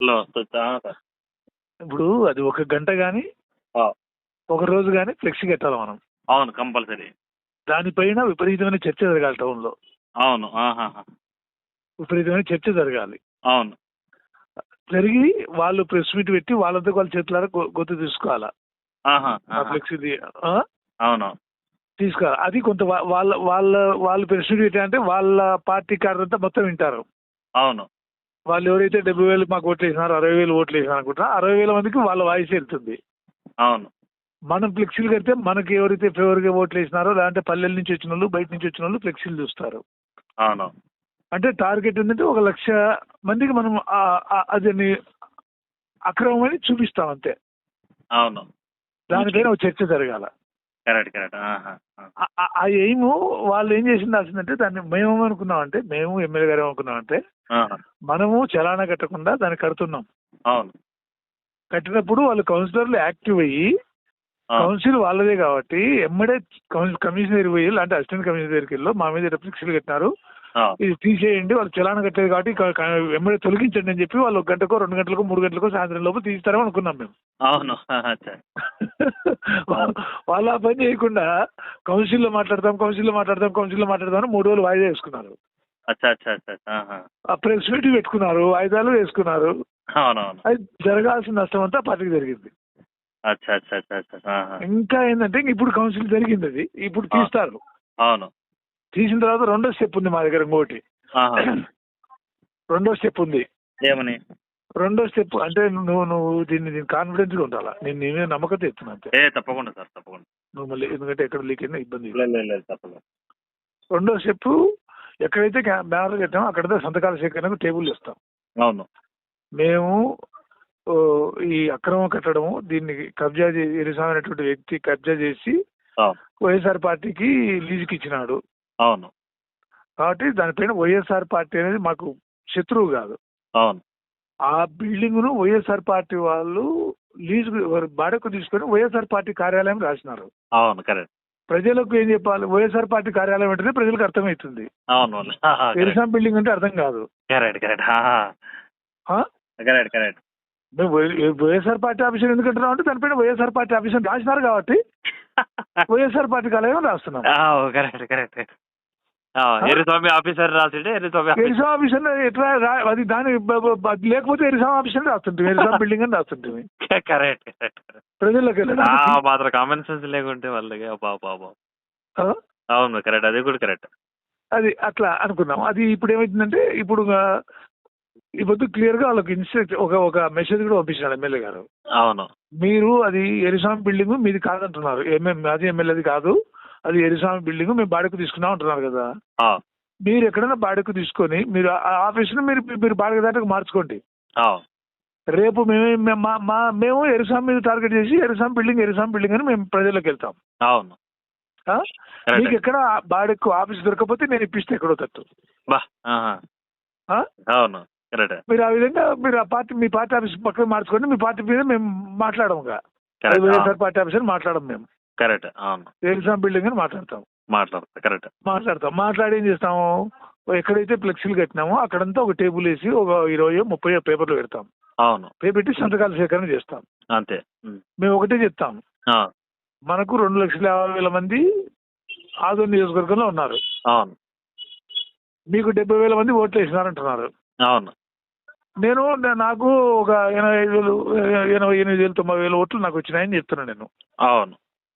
లో వస్తుంది. సార్. ఇప్పుడు అది ఒక గంట కానీ ఆ, ఒక రోజు కానీ ఫ్లెక్సీ కట్టాలి మనం. అవును కంపల్సరీ. దానిపైన విపరీతమైన చర్చ జరగాలి టౌన్లో. అవును. ఆహాహా. విపరీతమైన చర్చ జరగాలి. అవును. జరిగి వాళ్ళు ప్రెస్ మీట్ పెట్టి వాళ్ళంతా వాళ్ళ చేతులారా గుర్తు తీసుకోవాలా ఆహా, ఆ ఆహా. ఫ్లెక్సీ అవును. తీసుకోవాలి. అది కొంత వాళ్ళ వాళ్ళ వాళ్ళు ప్రెస్ మీట్ పెట్టారంటే వాళ్ళ పార్టీ కార్యకర్త మొత్తం వింటారు. అవును. వాళ్ళు ఎవరైతే 70,000 మాకు ఓట్లు వేసినారో 60,000 ఓట్లు వేసినారు అనుకుంటారో 60,000 మందికి వాళ్ళ వాయిస్ వెళ్తుంది. అవును. మనం ఫ్లెక్సీలు కడితే మనకి ఎవరైతే ఫేవర్గా ఓట్లు వేసినారో లేదంటే పల్లెల నుంచి వచ్చిన వాళ్ళు బయట నుంచి వచ్చిన వాళ్ళు ఫ్లెక్సీలు చూస్తారు. అవును. అంటే టార్గెట్ ఏంటంటే 1,00,000 మందికి మనం అది అక్రమమని చూపిస్తాం అంతే. అవును. దానిపైన ఒక చర్చ జరగాల. Correct correct. ఆహా. ఆ ఎయిమ్ వాళ్ళు ఏం చేసిందాల్సిందంటే దాన్ని మేము ఏమనుకున్నామంటే మేము ఎమ్మెల్యే గారు ఏమనుకున్నామంటే ఆహా. మనము చలానా కట్టకుండా దాన్ని కడుతున్నాం. అవును. కట్టినప్పుడు వాళ్ళు కౌన్సిలర్లు యాక్టివ్ అయ్యి ఆ, కౌన్సిల్ వాళ్ళదే కాబట్టి ఎమ్మడే కమిషనర్ పోయి అంటే అసిస్టెంట్ కమిషనర్ దగ్గరికి వెళ్ళి మా మీద రిఫ్లెక్స్లు కట్టినారు ఆ, ఇది తీసేయండి వాళ్ళు చలానా కట్టేది కాబట్టి ఎమ్మడే తొలగించండి అని చెప్పి వాళ్ళు 1 గంటకో 2 గంటలకో 3 గంటలకో సాయంత్రం లోపు తీస్తారని అనుకున్నాం మేము. అవును. ఆహా, అచ్చా. వాళ్ళు ఆ పని చేయకుండా కౌన్సిల్లో మాట్లాడతాం అని 3 రోజులు వాయిదా వేసుకున్నారు. అచ్చా అచ్చా అచ్చా. ఆహా. ఆ ప్రెస్ మీట్ పెట్టుకున్నారు, వాయిదాలు వేసుకున్నారు. అవునవును. అది జరగాల్సిన నష్టం అంతా పార్టీకి జరిగింది. అచ్చా అచ్చా అచ్చా అచ్చా. ఆహా. ఇంకా ఏంటంటే ఇప్పుడు కౌన్సిల్ జరిగింది, అది ఇప్పుడు తీస్తారు. అవును. తీసిన తర్వాత రెండో స్టెప్ ఉంది మా దగ్గర ఇంకోటి. ఆహా. రెండో స్టెప్ ఉంది. ఏమని? రెండో స్టెప్ అంటే నువ్వు దీన్ని కాన్ఫిడెన్స్ గా ఉండాలా. నేను నీ మీద నమ్మకం తెస్తున్నా అంతే. తప్పకుండా సార్ తప్పకుండా. నువ్వు మళ్ళీ ఎందుకంటే ఎక్కడ లీక్ అయినా ఇబ్బంది. లేదు తప్పకుండా. రెండో స్టెప్ ఎక్కడైతే బ్యానర్ కట్టామో అక్కడైతే సంతకాల సేకరణకు టేబుల్ ఇస్తాం. అవును. మేము ఈ అక్రమం కట్టడము దీన్ని కబ్జా చేసి ఎరిసామి అనేటువంటి వ్యక్తి కబ్జా చేసి వైఎస్ఆర్ పార్టీకి లీజుకి ఇచ్చినాడు. అవును. కాబట్టి దానిపైన వైఎస్ఆర్ పార్టీ అనేది మాకు శత్రువు కాదు. అవును. ఆ బిల్డింగ్ ను వైఎస్ఆర్ పార్టీ వాళ్ళు లీజు బాడకు తీసుకొని వైఎస్ఆర్ పార్టీ కార్యాలయం రాసినారు. అవును. కరెక్ట్. ప్రజలకు ఏం చెప్పాలి? వైఎస్ఆర్ పార్టీ కార్యాలయం అంటేనే ప్రజలకు అర్థమవుతుంది. అవును. ఎరిసాం బిల్డింగ్ అంటే అర్థం కాదు. Correct correct. Correct correct. మేము వైఎస్ఆర్ పార్టీ ఆఫీసర్ ఎందుకంటున్నాం అంటే దానిపైన వైఎస్ఆర్ పార్టీ ఆఫీసర్ రాసినారు కాబట్టి వైఎస్ఆర్ పార్టీ కార్యాలయం రాస్తున్నాం. Correct correct. ఎరిస్వామి ఆఫీసర్ రాసిండే ఎరిసాం ఆఫీసర్ ఎట్లా అది దాని లేకపోతే ఎరిసాం ఆఫీసర్ రాస్తుంటాం, ఎరిసాం బిల్డింగ్ అని రాస్తుంటాం. Correct correct. ప్రజల్లోకి మాత్రం కామన్ సెన్స్ లేకుంటే వాళ్ళకి అవును కరెక్ట్. అది కూడా కరెక్ట్. అది అట్లా అనుకున్నాం. అది ఇప్పుడు ఏమైతుందంటే ఇప్పుడు ఈ పొద్దు క్లియర్ గా వాళ్ళకి ఇన్స్ట్రక్ట్ ఒక మెసేజ్ కూడా పంపించినారు ఎమ్మెల్యే గారు. అవును. మీరు అది ఎరిసామి బిల్డింగ్ మీది కాదంటున్నారు, అది ఎమ్మెల్యేది కాదు, అది ఎరిసామి బిల్డింగ్ మేము బాడకు తీసుకున్నాం అంటున్నారు కదా. మీరు ఎక్కడైనా బాడకు తీసుకొని మీరు ఆ ఆఫీసును మీరు బాడక దాటకు మార్చుకోండి. రేపు మేము ఎరిసాం మీద టార్గెట్ చేసి ఎరిసాం బిల్డింగ్ అని మేము ప్రజల్లోకి వెళ్తాం. అవును. మీకు ఎక్కడ బాడకు ఆఫీస్ దొరకపోతే నేను ఇప్పిస్తే ఎక్కడో తట్టు. అవును. మీరు ఆ విధంగా మీరు మీ పార్టీ ఆఫీస్ పక్కన మార్చుకోండి. మీ పార్టీ మీద మేము మాట్లాడము, వైఎస్ఆర్ పార్టీ ఆఫీసర్ మాట్లాడము మేము. కరెక్ట్. అవును. ఎరిసాం బిల్డింగ్ అని మాట్లాడతాం. మాట్లాడి ఏం చేస్తాము, ఎక్కడైతే ఫ్లెక్సీలు కట్టినామో అక్కడంతా ఒక టేబుల్ వేసి ఒక 20-30 పేపర్లు పెడతాం. అవును. పెట్టి సంతకాల సేకరణ చేస్తాం. అంతే. మేము ఒకటే చెప్తాం, మనకు 2,50,000 మంది ఆదోని నియోజకవర్గంలో ఉన్నారు. అవును. మీకు 70,000 మంది ఓట్లు వేసినారంటున్నారు. అవును. నాకు ఒక 88,000-90,000 ఓట్లు నాకు వచ్చినాయని చెప్తున్నాను నేను. అవును.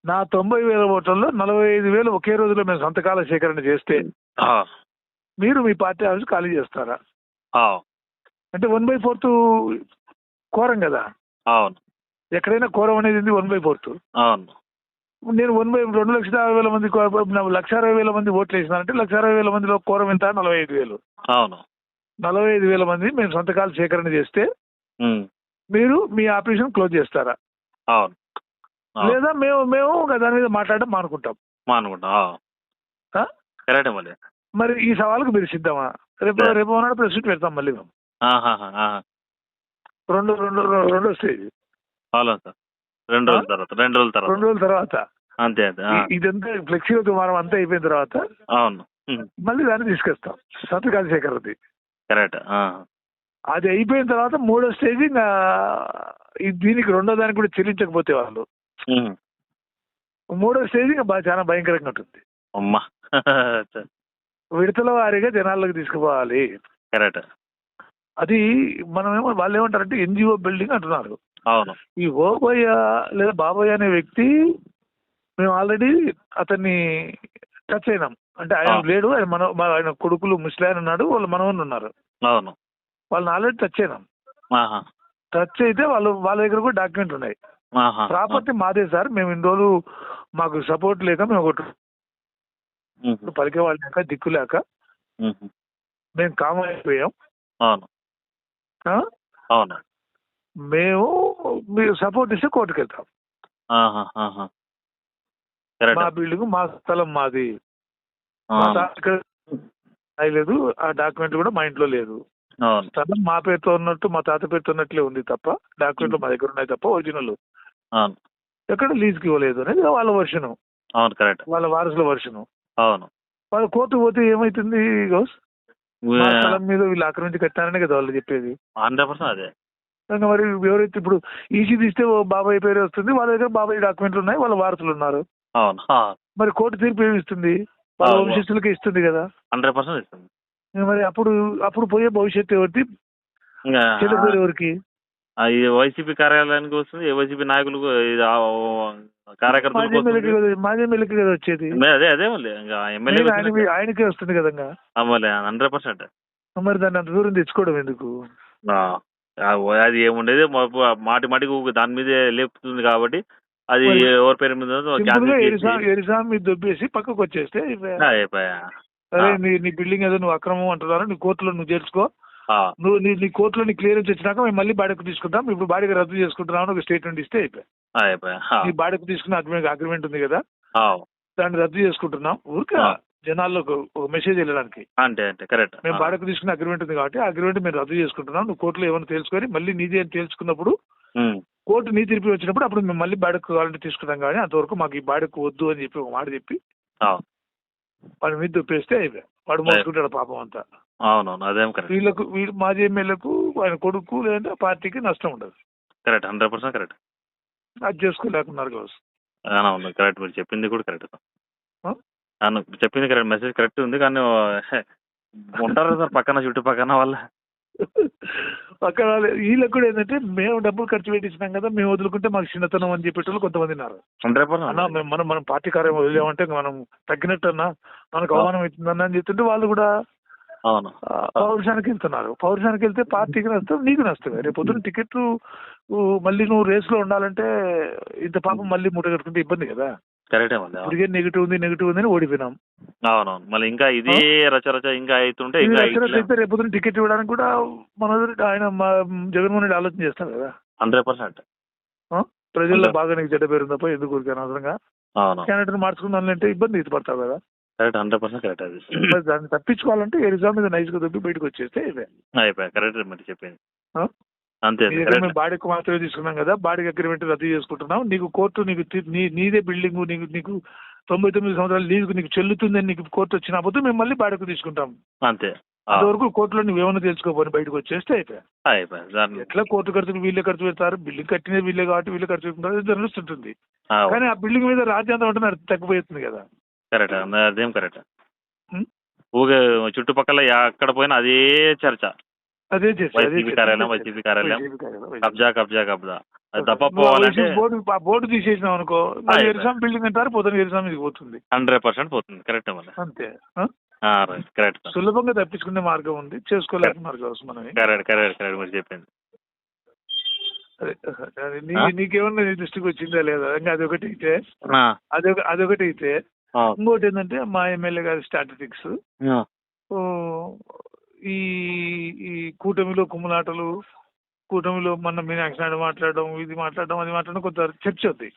నా 90,000 ఓట్లలో 45,000 ఒకే రోజులో మేము సంతకాల సేకరణ చేస్తే మీరు మీ పార్టీ ఆఫీస్ ఖాళీ చేస్తారా? అంటే 1/4 కోరం కదా. అవును. ఎక్కడైనా కోరం అనేది 1/4. అవును. నేను 2,50,000 మంది 1,60,000 మంది ఓట్లు వేసినారంటే 1,60,000 మందిలో కోరం ఎంత? 45,000. అవును. 45,000 మంది మేము సంతకాలు సేకరణ చేస్తే మీరు మీ ఆఫీసును క్లోజ్ చేస్తారా? అవును. లేదా మేము దాని మీద మాట్లాడడం మానుకుంటాం. మరి ఈ సవాలుకు మీరు సిద్ధమా? రేపు నాడు ప్రెస్ మీట్ పెడతాం మళ్ళీ మేము. రెండో స్టేజ్. 2 రోజుల తర్వాత అంతే అంతే. ఇదంతా ఫ్లెక్సీ వారం అంతా అయిపోయిన తర్వాత అవును మళ్ళీ దాన్ని తీసుకొస్తాం సంతకాల సేకరణది. కరెక్ట్. అది అయిపోయిన తర్వాత మూడో స్టేజ్ ఇంకా దీనికి రెండో దానికి కూడా చెల్లించకపోతే వాళ్ళు మూడో స్టేజ్ ఇంకా చాలా భయంకరంగా ఉంటుంది. అమ్మా విడతల వారీగా జనాల్లోకి తీసుకుపోవాలి. కరెక్ట్. అది మనమేమో వాళ్ళు ఏమంటారంటే ఎన్జిఓ బిల్డింగ్ అంటున్నారు. అవును. ఈ ఓబయ్య లేదా బాబయ్య అనే వ్యక్తి మేము ఆల్రెడీ అతన్ని టచ్ అయినాం. అంటే ఆయన లేడు, ఆయన కొడుకులు ముస్లిం ఉన్నాడు, వాళ్ళ మనవన్ను ఉన్నారు. అవును. వాళ్ళని ఆల్రెడీ టచ్ అయినాం. టచ్ అయితే వాళ్ళ దగ్గర కూడా డాక్యుమెంట్ ఉన్నాయి. ప్రాపర్టీ మాదే సార్, మేము ఇన్ని రోజులు మాకు సపోర్ట్ లేక మేము ఒకటి పలికే వాళ్ళు లేక దిక్కు లేక మేము కామన్ అయిపోయాం. మేము మీరు సపోర్ట్ ఇస్తే కోర్టుకు వెళ్తాం. మా బిల్డింగ్ మా స్థలం మాది, లేదు ఆ డాక్యుమెంట్ కూడా మా ఇంట్లో లేదు. స్థలం మా పేరుతో ఉన్నట్టు మా తాత పేరుతో ఉన్నట్లే ఉంది తప్ప డాక్యుమెంట్లు మా దగ్గర ఉన్నాయి తప్ప ఒరిజినల్ ఎక్కడ లీజ్కి ఇవ్వలేదు అనేది వాళ్ళ వర్షను, వాళ్ళ వారసుల వర్షను. వాళ్ళ కోర్టు పోతే ఏమైతుంది? మా స్థలం మీద వీళ్ళు ఆక్రమించి కట్టారనే కదా వాళ్ళు చెప్పేది. 100% అదే. మరి ఎవరైతే ఇప్పుడు ఈసీ తీస్తే బాబాయ్ పేరే వస్తుంది, వాళ్ళ దగ్గర బాబాయ్ డాక్యుమెంట్లు ఉన్నాయి, వాళ్ళ వారసులు ఉన్నారు. మరి కోర్టు తీర్పు ఏమి ఇస్తుంది? వాళ్ళ వంశస్థులకే ఇస్తుంది కదా. 100% ఇస్తుంది. మరి అప్పుడు పోయే భవిష్యత్తు ఎవరికి, చెల్లెపేరు ఎవరికి? వైసీపీ కార్యాలయానికి వస్తుంది, వైసీపీ నాయకులు కార్యకర్తలు మాజీ ఎమ్మెల్యేకి కదా వచ్చేది. అదే ఆయనకే వస్తుంది కదా. 100%. మరి దాన్ని అంత దూరం తెచ్చుకోవడం ఎందుకు? అది ఏముండేది మాటి మాటికి దాని మీదే లేపుతుంది కాబట్టి అది ఎవరి పేరు మీద ఎరిసాం మీద దొబ్బేసి పక్కకు వచ్చేస్తే అరే నీ బిల్డింగ్ ఏదో నువ్వు అక్రమం అంటున్నారు, నీ కోర్టులో నువ్వు చేర్చుకో, నువ్వు నీ కోర్టులో నీ క్లియరెన్స్ వచ్చినాక మేము మళ్ళీ బాడీకి తీసుకుంటాం, ఇప్పుడు బాడీకి రద్దు చేసుకుంటున్నావు ఒక స్టేట్మెంట్ ఇస్తే అయిపోయా. నీ బాడీకి తీసుకున్న అగ్రిమెంట్ ఉంది కదా, దాన్ని రద్దు చేసుకుంటున్నాం ఊరికే జనాల్లో ఒక మెసేజ్ వెళ్ళడానికి. అంటే కరెక్ట్. మేము బాడీకి తీసుకున్న అగ్రిమెంట్ ఉంది కాబట్టి అగ్రిమెంట్ మేము రద్దు చేసుకుంటున్నాం, నువ్వు కోర్టులో ఏమైనా తెలుసుకొని మళ్ళీ నీది అని తెలుసుకున్నప్పుడు కోర్టు నీ తీర్పు వచ్చినప్పుడు అప్పుడు మేము మళ్ళీ బాడీకి కావాలంటే తీసుకుంటాం. కానీ అంతవరకు మాకు ఈ బాడీకి వద్దు అని చెప్పి ఒక మాట చెప్పి వాడి మీద దుప్పేస్తే అయిపోయా. వాడు మోసుకుంటాడు పాపం అంతా. అవునవును, అదేం కరెక్ట్. వీళ్ళు మాజీ ఎమ్మెల్యేలకు ఆయన కొడుకు లేదంటే పార్టీకి నష్టం ఉండదు. Correct, 100% correct. అది చేసుకోలేకున్నారు కావచ్చు. అవును కరెక్ట్, మీరు చెప్పింది కూడా కరెక్ట్. చెప్పింది కరెక్ట్, మెసేజ్ కరెక్ట్ ఉంది. కానీ ఉంటారు సార్ పక్కన చుట్టుపక్కన వాళ్ళ పక్కన వీళ్ళకి కూడా ఏంటంటే మేము డబ్బులు ఖర్చు పెట్టించినాం కదా, మేము వదులుకుంటే మాకు చిన్నతనం అని చెప్పేటోళ్ళు కొంతమంది ఉన్నారు. మనం పార్టీ కార్యం వదిలేమంటే మనం తగ్గినట్టు అన్నా మనకు అవమానం అవుతుందన్న అని చెప్తుంటే వాళ్ళు కూడా పౌరుషానికి వెళ్తున్నారు. పౌరుషానికి వెళ్తే పార్టీకి నష్టం, నీకు నష్టమే. రేపు పొద్దున్న టికెట్లు మళ్ళీ నువ్వు రేస్ లో ఉండాలంటే ఇంత పాపం మళ్ళీ మూట కట్టుకుంటే ఇబ్బంది కదా. ఇప్పటికే నెగిటివ్ ఉంది అని ఓడిపోయినాం. అవునవును, మళ్ళీ ఇంకా ఇది రచరచ ఇంకా అవుతుంటే రేపు పొద్దున్న టికెట్ ఇవ్వడానికి కూడా మన ఆయన జగన్మోహన్ రెడ్డి ఆలోచన చేస్తాడు కదా. 100%. ప్రజల్లో బాగా నీకు చెడ్డ పేరు తప్ప ఎందుకు అనవసరంగా క్యాండిడేట్ మార్చుకుందానంటే ఇబ్బంది ఇది పడతావు కదా. 100% కరెక్ట్. అది దాన్ని తప్పించుకోవాలంటే ఎగ్జామ్ మీద నైస్ గా దొబ్బి బయటకు వచ్చేస్తే అయిపోయా. కరెక్ట్ మరి చెప్పింది అంతే. మేము బాడీకి మాత్రమే తీసుకున్నాం కదా, బాడీకి అగ్రిమెంట్ రద్దు చేసుకుంటున్నాం, నీకు కోర్టు నీదే బిల్డింగ్ నీకు 99 సంవత్సరాలు లీజుకు నీకు చెల్లుతుందని నీకు కోర్టు వచ్చినప్పుడు మేము మళ్ళీ బాడీకి తీసుకుంటాం. అంతే. అంతవరకు కోర్టులో నువ్వేమన్నా తెలుసుకోపోయి బయటకు వచ్చేస్తే అయిపోయా. ఎట్లా కోర్టు ఖర్చులు వీళ్ళే ఖర్చు పెడతారు, బిల్డింగ్ కట్టినది వీళ్ళే కాబట్టి వీళ్ళే ఖర్చు పెడుతుంటారు, జర్నలిస్తుంటుంది. కానీ ఆ బిల్డింగ్ మీద రాజ్యాంగం అంటే తగ్గిపోతుంది కదా. కరెక్ట్, అదేం కరెక్ట్. ఊగే చుట్టుపక్కల ఎక్కడ పోయినా అదే చర్చ, వైసీపీ కార్యాలయం కబ్జా అది తప్ప పోవాలంటే బోర్డు తీసేసినాం అనుకో, ఎరిసాం బిల్డింగ్ అంటారు, పోతుంది ఎరిసాం ఇది పోతుంది. 100% పోతుంది. కరెక్ట్ మళ్ళీ అంతే. కరెక్ట్. సులభంగా తప్పించుకునే మార్గం ఉంది, చేసుకోలేకున్నారు కావచ్చు మనం. కరెక్ట్ మీరు చెప్పింది. నీకేమన్నా నీ దృష్టికి వచ్చిందా లేదా? ఇంకా అదొకటి అయితే ఇంకోటి ఏంటంటే మా ఎమ్మెల్యే గారి స్టాటిస్టిక్స్ ఈ కూటమిలో కుమ్ములాటలు, కూటమిలో మన మీనాక్షి నాయుడు మాట్లాడడం, ఇది మాట్లాడడం, అది మాట్లాడడం కొంత చర్చ ఉంది.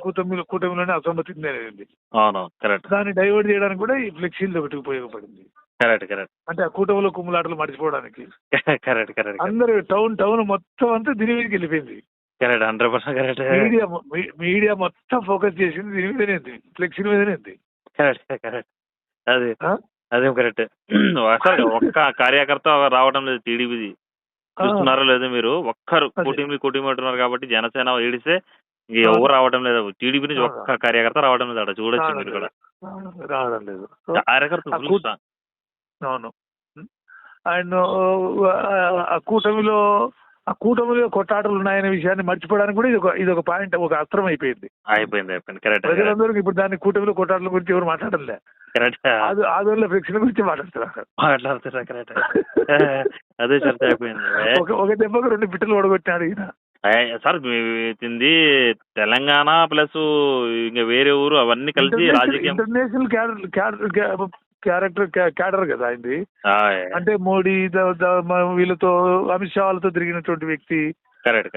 కూటమిలోనే అసమ్మతి అనేది దాన్ని డైవర్ట్ చేయడానికి కూడా ఈ ఫ్లెక్సీలు ఒకటి ఉపయోగపడింది. అంటే ఆ కూటమిలో కుమ్ములాటలు మర్చిపోవడానికి అందరూ టౌన్ మొత్తం అంతా దీని మీదకి వెళ్ళిపోయింది. మీడియా మొత్తం ఫోకస్ చేసింది దీని మీదనే, ఫ్లెక్సీ మీదనే. అదేం కరెక్ట్. ఒక్క కార్యకర్త రావడం లేదు టీడీపీది, చూస్తున్నారో లేదో మీరు ఒక్కరు అదే. కూటమి అంటున్నారు కాబట్టి జనసేన ఈడిస్తే ఎవరు రావడం లేదు. టీడీపీ నుంచి ఒక్క కార్యకర్త రావడం లేదు. అక్కడ చూడొచ్చు మీరు కూడా. రావడం లేదు. కార్యకర్త full strong. అవును. అండ్ ఆ కూటమిలో కొట్టాటలు ఉన్నాయనే విషయాన్ని మర్చిపోవడానికి కూడా ఇది ఒక పాయింట్, ఒక అస్త్రం అయిపోయింది. కరెక్ట్. ప్రజలందరూ ఇప్పుడు దాన్ని కూటమిలో కొట్టాటల గురించి ఎవరు మాట్లాడలే. కరెక్ట్. ఆదోళన ఫ్లెక్సీల గురించి మాట్లాడుతున్నారు. కరెక్ట్. అదే చర్చ అయిపోయింది. ఒక దెబ్బకు 2 పిట్టలు ఓడగొట్టినాడు ఈయన. సార్ తింది తెలంగాణ ప్లస్ ఇంకా వేరే ఊరు అవన్నీ కలిసి రాజకీయం. ఇంటర్నేషనల్ క్యాడర్ కదా అయింది. అంటే మోడీ వీళ్ళతో అమిత్ షా వాళ్ళతో తిరిగినటువంటి వ్యక్తి. Correct.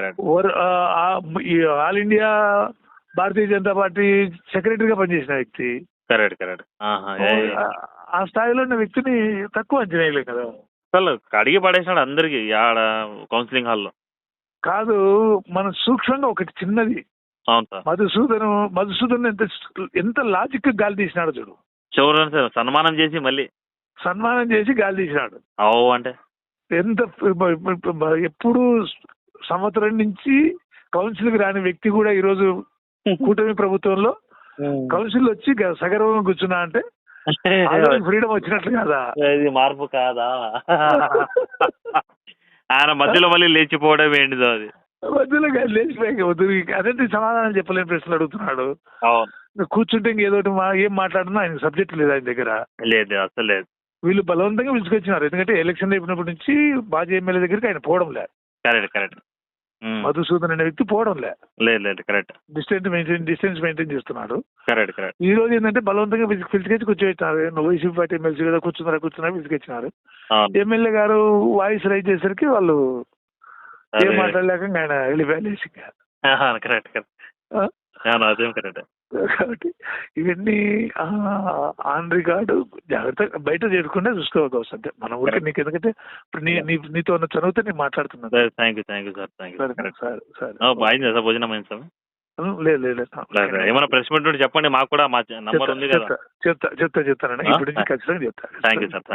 All India Bharatiya Janata party సెక్రటరీగా పనిచేసిన వ్యక్తి. కరెక్ట్. ఆ స్థాయిలో ఉన్న వ్యక్తిని తక్కువ అంచనా వేయలేదు కదా. అసలు అడిగి పడేసినాడు అందరికి ఆడ కౌన్సిలింగ్ హాల్లో. కాదు, మన సూక్ష్మంగా ఒకటి చిన్నది. అవును సార్. మధుసూదన్ ఎంత లాజిక్ గాలి తీసినాడు చూడు. చూడండి సార్, సన్మానం చేసి గాలి తీసినాడు. అంటే ఎంత ఎప్పుడు సంవత్సరం నుంచి కౌన్సిల్కి రాని వ్యక్తి కూడా ఈరోజు కూటమి ప్రభుత్వంలో కౌన్సిల్ వచ్చి సగర్వంగా కూర్చున్నా అంటే ఫ్రీడమ్ వచ్చినట్లు కాదా? ఇది మార్పు కాదా? ఆయన మధ్యలో మళ్ళీ లేచిపోవడం ఏంటిదో అది. మధ్యలో లేచిపోయి అదేంటి సమాధానం చెప్పలేని ప్రశ్నలు అడుగుతున్నాడు. కూర్చుంటే ఇంకేదో ఏం మాట్లాడినా ఆయన సబ్జెక్ట్ లేదు ఆయన దగ్గర. లేదు, అసలు లేదు. వీళ్ళు బలవంతంగా పిలుచుకొచ్చినారు. ఎందుకంటే ఎలక్షన్ అయిపోయినప్పటి నుంచి మాజీ ఎమ్మెల్యే దగ్గరికి ఆయన పోవడం లేదు. కరెక్ట్. మధుసూదన్ అనే వ్యక్తి పోవడం లేదు. కరెక్ట్. డిస్టెన్స్ మెయింటైన్ చేస్తున్నాడు. కరెక్ట్. ఈ రోజు ఏంటంటే బలవంతంగా పిలిచికొచ్చి కూర్చోబెట్టినారు. నువ్వు వైసీపీ పార్టీ ఎమ్మెల్సీ కదా, కూర్చున్నా పిలిచికొచ్చినారు. ఎమ్మెల్యే గారు వాయిస్ రైజ్ చేసరికి వాళ్ళు ఏం మాట్లాడలేక ఆయన వెళ్ళిపోయాలేసి. కరెక్ట్. కాబట్టి ఇవన్నీ ఆన్ రికార్డు జాగ్రత్తగా బయట చేయకుండా చూసుకోవచ్చు. అంటే మన ఊరికి నీకు ఎందుకంటే ఇప్పుడు నీతో ఉన్న చదివితే నేను మాట్లాడుతున్నాను. Thank you sir. సరే. భోజనం అయింది సార్? లేదు. ఏమైనా ప్రెస్ మీట్ ఉంటే చెప్పండి, మాకు కూడా మా నంబర్ ఉంది కదా. చెప్తానండి. ఇప్పుడు నుంచి ఖచ్చితంగా చెప్తాను. Thank you sir.